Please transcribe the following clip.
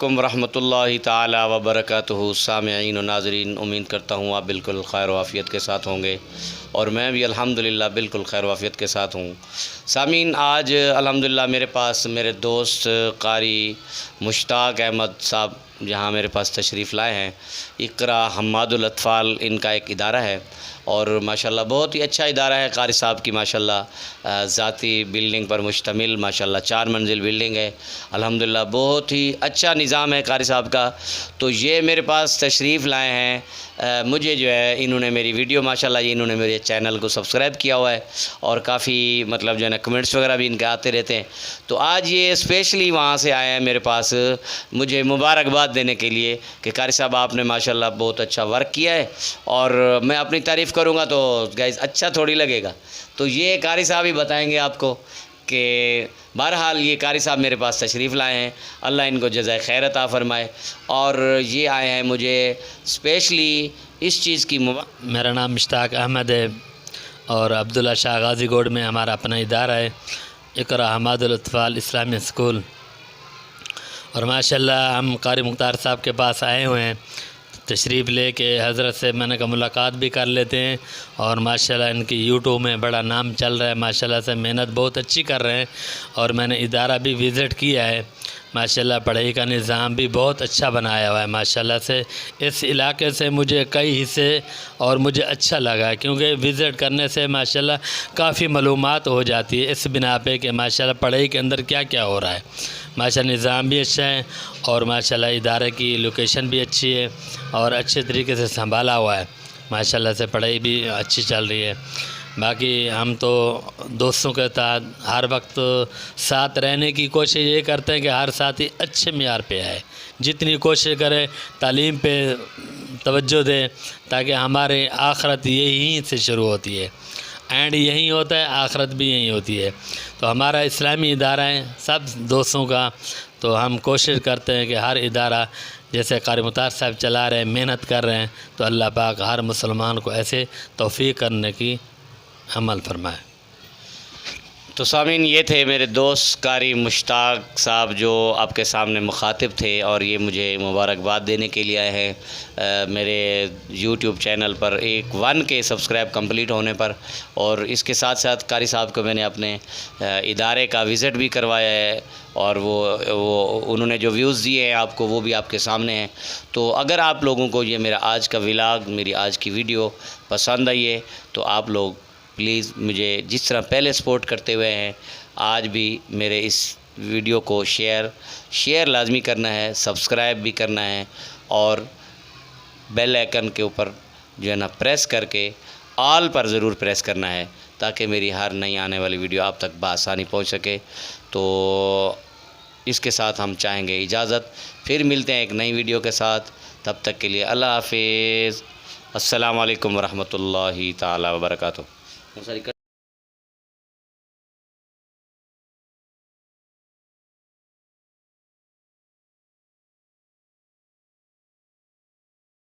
علیکم ورحمۃ اللہ تعالی وبرکاتہ۔ سامعین و ناظرین، امید کرتا ہوں آپ بالکل خیر و عافیت کے ساتھ ہوں گے، اور میں بھی الحمدللہ بالکل خیر و عافیت کے ساتھ ہوں۔ سامعین، آج الحمدللہ میرے پاس میرے دوست قاری مشتاق احمد صاحب جہاں میرے پاس تشریف لائے ہیں۔ اقرا حماد الاطفال ان کا ایک ادارہ ہے، اور ماشاءاللہ بہت ہی اچھا ادارہ ہے۔ قاری صاحب کی ماشاءاللہ ذاتی بلڈنگ پر مشتمل ماشاءاللہ 4 منزل بلڈنگ ہے۔ الحمدللہ بہت ہی اچھا نظام ہے قاری صاحب کا۔ تو یہ میرے پاس تشریف لائے ہیں، مجھے جو ہے انہوں نے میری ویڈیو ماشاءاللہ انہوں نے میرے چینل کو سبسکرائب کیا ہوا ہے، اور کافی مطلب جو ہے نا کمنٹس وغیرہ بھی ان کے آتے رہتے ہیں۔ تو آج یہ اسپیشلی وہاں سے آئے ہیں میرے پاس مجھے مبارکباد دینے کے لیے کہ قاری صاحب آپ نے ماشاءاللہ بہت اچھا ورک کیا ہے، اور میں اپنی تعریف کروں گا تو گائز اچھا تھوڑی لگے گا۔ تو یہ قاری صاحب ہی بتائیں گے آپ کو کہ بہرحال یہ قاری صاحب میرے پاس تشریف لائے ہیں، اللہ ان کو جزائے خیر عطا فرمائے، اور یہ آئے ہیں مجھے اسپیشلی اس چیز کی میرا نام مشتاق احمد ہے، اور عبداللہ شاہ غازی گوڑ میں ہمارا اپنا ادارہ ہے، اقرا حماد الاطفال اسلامی اسکول۔ اور ماشاءاللہ ہم قاری مختار صاحب کے پاس آئے ہوئے ہیں، تشریف لے کے حضرت سے میں نے کہا ملاقات بھی کر لیتے ہیں، اور ماشاءاللہ ان کی یوٹیوب میں بڑا نام چل رہا ہے، ماشاءاللہ سے محنت بہت اچھی کر رہے ہیں، اور میں نے ادارہ بھی وزٹ کیا ہے۔ ماشاءاللہ پڑھائی کا نظام بھی بہت اچھا بنایا ہوا ہے ماشاءاللہ سے۔ اس علاقے سے مجھے کئی حصے اور مجھے اچھا لگا ہے، کیونکہ وزٹ کرنے سے ماشاءاللہ کافی معلومات ہو جاتی ہے اس بنا پہ کہ ماشاءاللہ پڑھائی کے اندر کیا کیا ہو رہا ہے۔ ماشاءاللہ نظام بھی اچھا ہے، اور ماشاءاللہ ادارے کی لوکیشن بھی اچھی ہے، اور اچھے طریقے سے سنبھالا ہوا ہے۔ ماشاءاللہ سے پڑھائی بھی اچھی چل رہی ہے۔ باقی ہم تو دوستوں کے ساتھ ہر وقت ساتھ رہنے کی کوشش یہ کرتے ہیں کہ ہر ساتھی اچھے معیار پہ آئے، جتنی کوشش کرے تعلیم پہ توجہ دے، تاکہ ہمارے آخرت یہیں سے شروع ہوتی ہے، اینڈ یہیں ہوتا ہے، آخرت بھی یہیں ہوتی ہے۔ تو ہمارا اسلامی ادارہ ہے سب دوستوں کا، تو ہم کوشش کرتے ہیں کہ ہر ادارہ جیسے قاری مختار صاحب چلا رہے ہیں، محنت کر رہے ہیں، تو اللہ پاک ہر مسلمان کو ایسے توفیق کرنے کی عمل فرمائے۔ تو سامعین، یہ تھے میرے دوست قاری مشتاق صاحب جو آپ کے سامنے مخاطب تھے، اور یہ مجھے مبارکباد دینے کے لیے آئے ہیں میرے یوٹیوب چینل پر 1K سبسکرائب کمپلیٹ ہونے پر، اور اس کے ساتھ ساتھ قاری صاحب کو میں نے اپنے ادارے کا وزٹ بھی کروایا ہے، اور وہ انہوں نے جو ویوز دیے ہیں آپ کو وہ بھی آپ کے سامنے ہیں۔ تو اگر آپ لوگوں کو یہ میرا آج کا ولاگ، میری آج کی ویڈیو پسند آئی ہے، تو آپ لوگ پلیز مجھے جس طرح پہلے سپورٹ کرتے ہوئے ہیں، آج بھی میرے اس ویڈیو کو شیئر لازمی کرنا ہے، سبسکرائب بھی کرنا ہے، اور بیل آئیکن کے اوپر جو ہے نا پریس کر کے آل پر ضرور پریس کرنا ہے، تاکہ میری ہر نئی آنے والی ویڈیو آپ تک بآسانی پہنچ سکے۔ تو اس کے ساتھ ہم چاہیں گے اجازت، پھر ملتے ہیں ایک نئی ویڈیو کے ساتھ، تب تک کے لیے اللہ حافظ۔ السلام علیکم ورحمۃ اللہ تعالی وبرکاتہ۔